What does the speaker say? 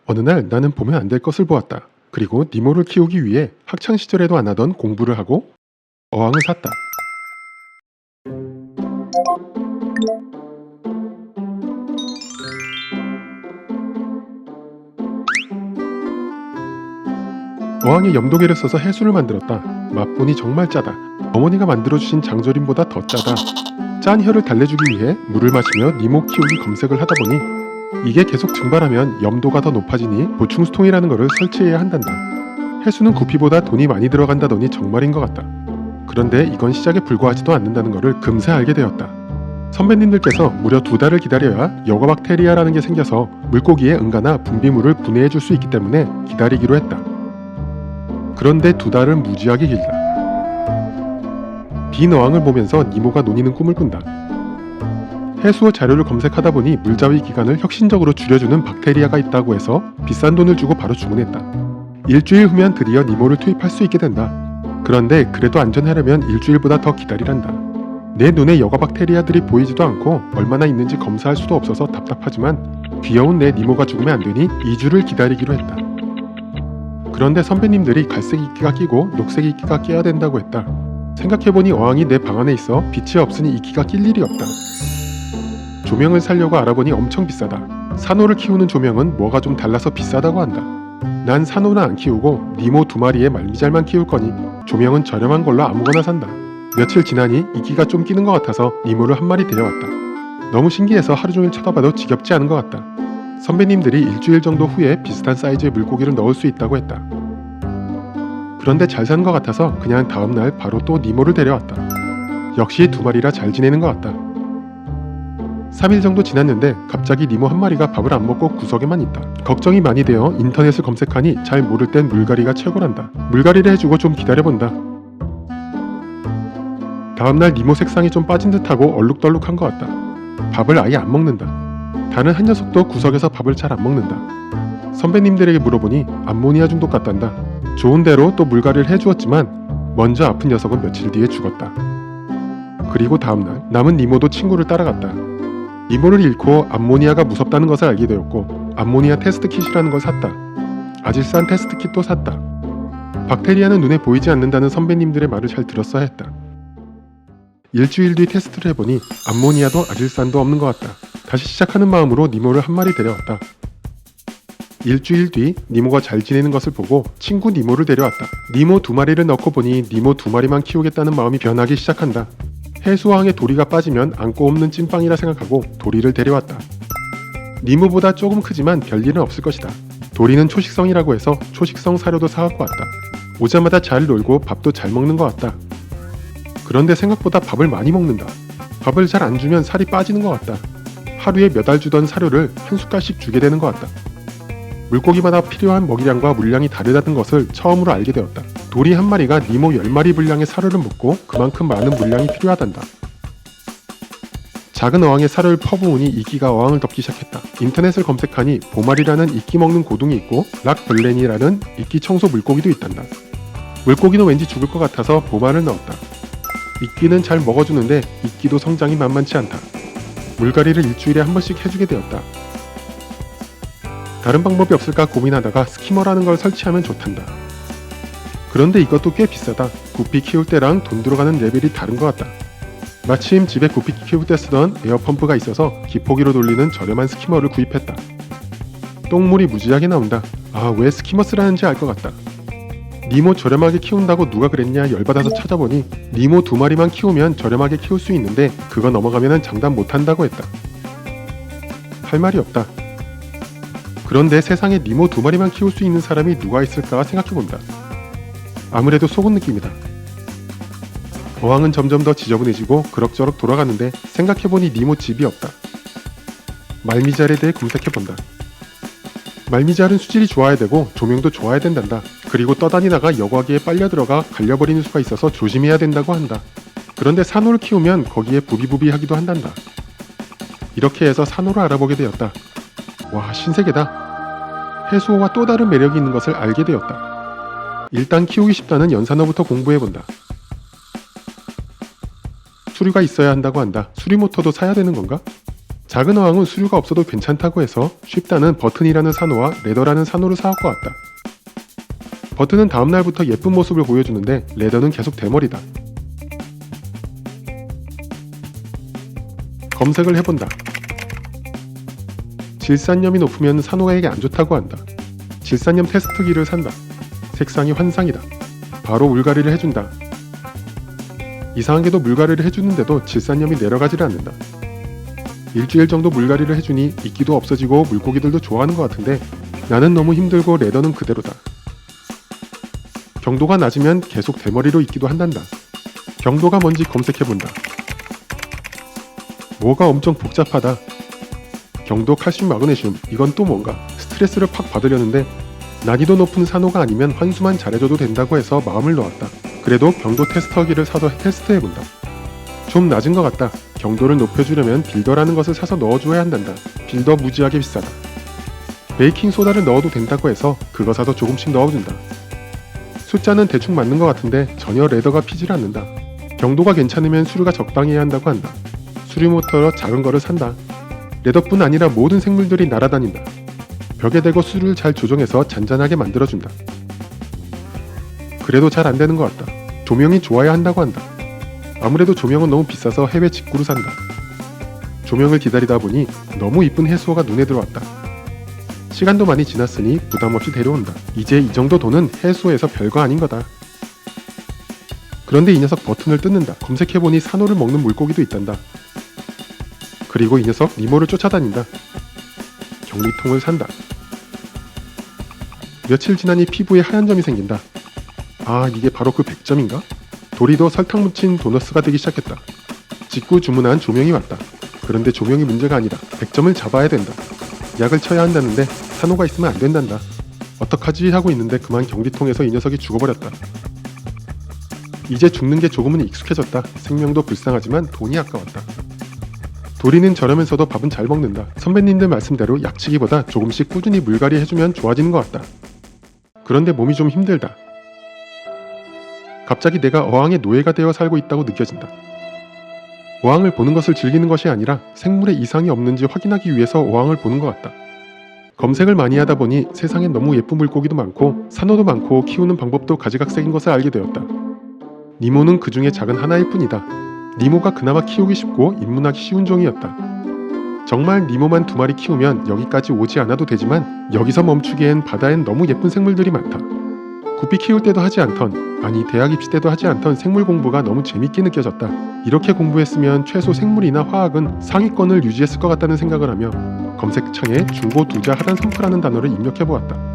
어느 날 나는 보면 안 될 것을 보았다. 그리고 니모를 키우기 위해 학창시절에도 안 하던 공부를 하고 어항을 샀다. 어항에 염도계를 써서 해수를 만들었다. 맛보니 정말 짜다. 어머니가 만들어주신 장조림보다 더 짜다. 짠 혀를 달래주기 위해 물을 마시며 니모 키우기 검색을 하다 보니 이게 계속 증발하면 염도가 더 높아지니 보충수통이라는 거를 설치해야 한단다. 해수는 구피보다 돈이 많이 들어간다더니 정말인 것 같다. 그런데 이건 시작에 불과하지도 않는다는 거를 금세 알게 되었다. 선배님들께서 무려 2달을 기다려야 여과박테리아라는 게 생겨서 물고기에 응가나 분비물을 분해해 줄 수 있기 때문에 기다리기로 했다. 그런데 2달은 무지하게 길다. 빈 어항을 보면서 니모가 논의는 꿈을 꾼다. 해수어 자료를 검색하다 보니 물자위 기간을 혁신적으로 줄여주는 박테리아가 있다고 해서 비싼 돈을 주고 바로 주문했다. 일주일 후면 드디어 니모를 투입할 수 있게 된다. 그런데 그래도 안전하려면 일주일보다 더 기다리란다. 내 눈에 여과 박테리아들이 보이지도 않고 얼마나 있는지 검사할 수도 없어서 답답하지만 귀여운 내 니모가 죽으면 안 되니 2주를 기다리기로 했다. 그런데 선배님들이 갈색 이끼가 끼고 녹색 이끼가 껴야 된다고 했다. 생각해보니 어항이 내 방 안에 있어 빛이 없으니 이끼가 낄 일이 없다. 조명을 사려고 알아보니 엄청 비싸다. 산호를 키우는 조명은 뭐가 좀 달라서 비싸다고 한다. 난 산호는 안 키우고 니모 2마리의 말미잘만 키울 거니 조명은 저렴한 걸로 아무거나 산다. 며칠 지나니 이끼가 좀 끼는 것 같아서 니모를 1마리 데려왔다. 너무 신기해서 하루 종일 쳐다봐도 지겹지 않은 것 같다. 선배님들이 일주일 정도 후에 비슷한 사이즈의 물고기를 넣을 수 있다고 했다. 그런데 잘 사는 것 같아서 그냥 다음날 바로 또 니모를 데려왔다. 역시 2마리라 잘 지내는 것 같다. 3일 정도 지났는데 갑자기 니모 1마리가 밥을 안 먹고 구석에만 있다. 걱정이 많이 되어 인터넷을 검색하니 잘 모를 땐 물갈이가 최고란다. 물갈이를 해주고 좀 기다려본다. 다음날 니모 색상이 좀 빠진 듯하고 얼룩덜룩한 것 같다. 밥을 아예 안 먹는다. 다른 한 녀석도 구석에서 밥을 잘 안 먹는다. 선배님들에게 물어보니 암모니아 중독 같단다. 좋은 대로 또 물갈이를 해주었지만 먼저 아픈 녀석은 며칠 뒤에 죽었다. 그리고 다음날 남은 니모도 친구를 따라갔다. 니모를 잃고 암모니아가 무섭다는 것을 알게 되었고 암모니아 테스트 킷이라는 걸 샀다. 아질산 테스트 킷도 샀다. 박테리아는 눈에 보이지 않는다는 선배님들의 말을 잘 들었어야 했다. 일주일 뒤 테스트를 해보니 암모니아도 아질산도 없는 것 같다. 다시 시작하는 마음으로 니모를 1마리 데려왔다. 일주일 뒤 니모가 잘 지내는 것을 보고 친구 니모를 데려왔다. 니모 2마리를 넣고 보니 니모 2마리만 키우겠다는 마음이 변하기 시작한다. 해수어항에 도리가 빠지면 안고 없는 찐빵이라 생각하고 도리를 데려왔다. 니모보다 조금 크지만 별일은 없을 것이다. 도리는 초식성이라고 해서 초식성 사료도 사갖고 왔다. 오자마자 잘 놀고 밥도 잘 먹는 것 같다. 그런데 생각보다 밥을 많이 먹는다. 밥을 잘 안 주면 살이 빠지는 것 같다. 하루에 몇 알 주던 사료를 한 숟갈씩 주게 되는 것 같다. 물고기마다 필요한 먹이량과 물량이 다르다는 것을 처음으로 알게 되었다. 도리 1마리가 니모 10마리 분량의 사료를 먹고 그만큼 많은 물량이 필요하단다. 작은 어항에 사료를 퍼부으니 이끼가 어항을 덮기 시작했다. 인터넷을 검색하니 보말이라는 이끼 먹는 고둥이 있고 락블렌이라는 이끼 청소 물고기도 있단다. 물고기는 왠지 죽을 것 같아서 보말을 넣었다. 이끼는 잘 먹어주는데 이끼도 성장이 만만치 않다. 물갈이를 일주일에 한 번씩 해주게 되었다. 다른 방법이 없을까 고민하다가 스키머라는 걸 설치하면 좋단다. 그런데 이것도 꽤 비싸다. 구피 키울 때랑 돈 들어가는 레벨이 다른 것 같다. 마침 집에 구피 키울 때 쓰던 에어펌프가 있어서 기포기로 돌리는 저렴한 스키머를 구입했다. 똥물이 무지하게 나온다. 아, 왜 스키머 쓰라는지 알 것 같다. 니모 저렴하게 키운다고 누가 그랬냐 열받아서 찾아보니 니모 2마리만 키우면 저렴하게 키울 수 있는데 그거 넘어가면 장담 못한다고 했다. 할 말이 없다. 그런데 세상에 니모 2마리만 키울 수 있는 사람이 누가 있을까 생각해본다. 아무래도 속은 느낌이다. 어항은 점점 더 지저분해지고 그럭저럭 돌아가는데 생각해보니 니모 집이 없다. 말미잘에 대해 검색해본다. 말미잘은 수질이 좋아야 되고 조명도 좋아야 된단다. 그리고 떠다니다가 여과기에 빨려 들어가 갈려버리는 수가 있어서 조심해야 된다고 한다. 그런데 산호를 키우면 거기에 부비부비 하기도 한단다. 이렇게 해서 산호를 알아보게 되었다. 와, 신세계다. 해수어와 또 다른 매력이 있는 것을 알게 되었다. 일단 키우기 쉽다는 연산어부터 공부해본다. 수류가 있어야 한다고 한다. 수리 모터도 사야 되는 건가? 작은 어항은 수류가 없어도 괜찮다고 해서 쉽다는 버튼이라는 산호와 레더라는 산호를 사갖고 왔다. 버튼은 다음날부터 예쁜 모습을 보여주는데 레더는 계속 대머리다. 검색을 해본다. 질산염이 높으면 산호에게 안 좋다고 한다. 질산염 테스트기를 산다. 색상이 환상이다. 바로 물갈이를 해준다. 이상하게도 물갈이를 해주는데도 질산염이 내려가지를 않는다. 일주일 정도 물갈이를 해주니 이끼도 없어지고 물고기들도 좋아하는 것 같은데 나는 너무 힘들고 레더는 그대로다. 경도가 낮으면 계속 대머리로 있기도 한단다. 경도가 뭔지 검색해본다. 뭐가 엄청 복잡하다. 경도, 칼슘, 마그네슘, 이건 또 뭔가 스트레스를 팍 받으려는데 난이도 높은 산호가 아니면 환수만 잘해줘도 된다고 해서 마음을 놓았다. 그래도 경도 테스터기를 사서 테스트해본다. 좀 낮은 것 같다. 경도를 높여주려면 빌더라는 것을 사서 넣어줘야 한단다. 빌더 무지하게 비싸다. 베이킹소다를 넣어도 된다고 해서 그거 사서 조금씩 넣어준다. 숫자는 대충 맞는 것 같은데 전혀 레더가 피질 않는다. 경도가 괜찮으면 수류가 적당히 해야 한다고 한다. 수류 모터로 작은 거를 산다. 레더뿐 아니라 모든 생물들이 날아다닌다. 벽에 대고 수류를 잘 조정해서 잔잔하게 만들어준다. 그래도 잘 안되는 것 같다. 조명이 좋아야 한다고 한다. 아무래도 조명은 너무 비싸서 해외 직구로 산다. 조명을 기다리다 보니 너무 이쁜 해수어가 눈에 들어왔다. 시간도 많이 지났으니 부담없이 데려온다. 이제 이 정도 돈은 해수어에서 별거 아닌 거다. 그런데 이 녀석 버튼을 뜯는다. 검색해보니 산호를 먹는 물고기도 있단다. 그리고 이 녀석 니모를 쫓아다닌다. 격리통을 산다. 며칠 지나니 피부에 하얀 점이 생긴다. 아, 이게 바로 그 100점인가? 도리도 설탕 묻힌 도너스가 되기 시작했다. 직구 주문한 조명이 왔다. 그런데 조명이 문제가 아니라 100점을 잡아야 된다. 약을 쳐야 한다는데 산호가 있으면 안 된단다. 어떡하지 하고 있는데 그만 격리통에서 이 녀석이 죽어버렸다. 이제 죽는 게 조금은 익숙해졌다. 생명도 불쌍하지만 돈이 아까웠다. 도리는 저러면서도 밥은 잘 먹는다. 선배님들 말씀대로 약치기보다 조금씩 꾸준히 물갈이 해주면 좋아지는 것 같다. 그런데 몸이 좀 힘들다. 갑자기 내가 어항의 노예가 되어 살고 있다고 느껴진다. 어항을 보는 것을 즐기는 것이 아니라 생물에 이상이 없는지 확인하기 위해서 어항을 보는 것 같다. 검색을 많이 하다 보니 세상엔 너무 예쁜 물고기도 많고 산호도 많고 키우는 방법도 가지각색인 것을 알게 되었다. 니모는 그 중에 작은 하나일 뿐이다. 니모가 그나마 키우기 쉽고 입문하기 쉬운 종이었다. 정말 니모만 2마리 키우면 여기까지 오지 않아도 되지만 여기서 멈추기엔 바다엔 너무 예쁜 생물들이 많다. 구피 키울 때도 하지 않던, 아니 대학 입시 때도 하지 않던 생물 공부가 너무 재밌게 느껴졌다. 이렇게 공부했으면 최소 생물이나 화학은 상위권을 유지했을 것 같다는 생각을 하며 검색창에 중고 두자 하단 선프라는 단어를 입력해보았다.